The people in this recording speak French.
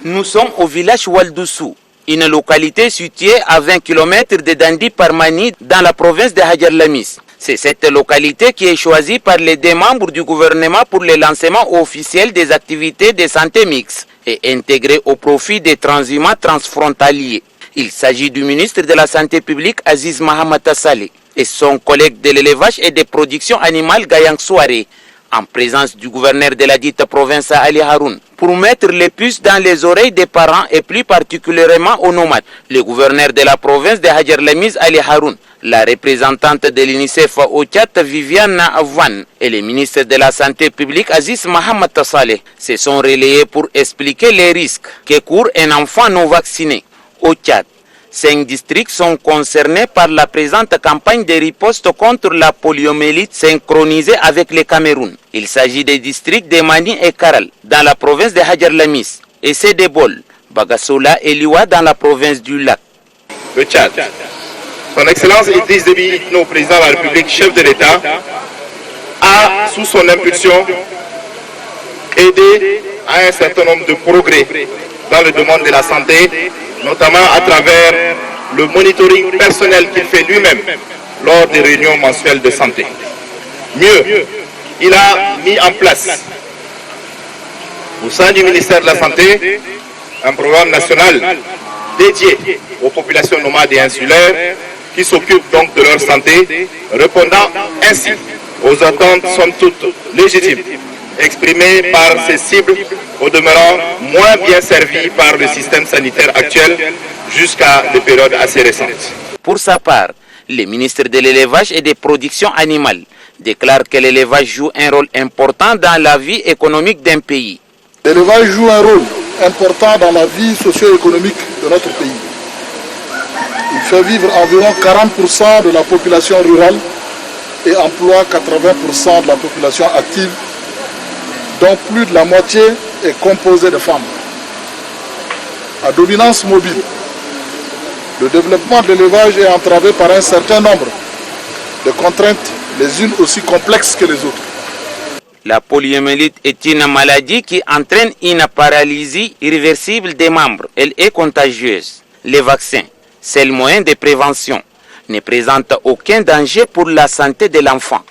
Nous sommes au village Waldoussou, une localité située à 20 km de Dandi Parmani dans la province de Hadjar Lamis. C'est cette localité qui est choisie par les deux membres du gouvernement pour le lancement officiel des activités de santé mixte et intégrée au profit des transhumants transfrontaliers. Il s'agit du ministre de la Santé publique Aziz Mahamat Saleh et son collègue de l'élevage et des productions animales Gayang Souare, en présence du gouverneur de la dite province Ali Haroun, pour mettre les puces dans les oreilles des parents et plus particulièrement aux nomades. Le gouverneur de la province de Hadjar Lamis Ali Haroun, la représentante de l'UNICEF au Tchad Viviane Avan et le ministre de la Santé publique Aziz Mahamat Saleh se sont relayés pour expliquer les risques que court un enfant non vacciné. Au Tchad, 5 districts sont concernés par la présente campagne de riposte contre la poliomyélite synchronisée avec le Cameroun. Il s'agit des districts de Mani et Karal dans la province de Hadjar Lamis et Sédébol, Bagasola et Liwa dans la province du Lac. Le Tchad. Son Excellence Idriss Déby Itno, président de la République, chef de l'État, a, sous son impulsion, aidé à un certain nombre de progrès dans le domaine de la santé, notamment à travers le monitoring personnel qu'il fait lui-même lors des réunions mensuelles de santé. Mieux, il a mis en place, au sein du ministère de la Santé, un programme national dédié aux populations nomades et insulaires qui s'occupent donc de leur santé, répondant ainsi aux attentes somme toute légitimes exprimées par ces cibles, au demeurant moins bien servies par le système sanitaire actuel jusqu'à des périodes assez récentes. Pour sa part, le ministre de l'élevage et des productions animales déclare que l'élevage joue un rôle important dans la vie économique d'un pays. L'élevage joue un rôle important dans la vie socio-économique de notre pays. Il fait vivre environ 40% de la population rurale et emploie 80% de la population active, dont plus de la moitié est composée de femmes. À dominance mobile, le développement de l'élevage est entravé par un certain nombre de contraintes, les unes aussi complexes que les autres. La poliomyélite est une maladie qui entraîne une paralysie irréversible des membres. Elle est contagieuse. Les vaccins, seul moyen de prévention, ne présentent aucun danger pour la santé de l'enfant.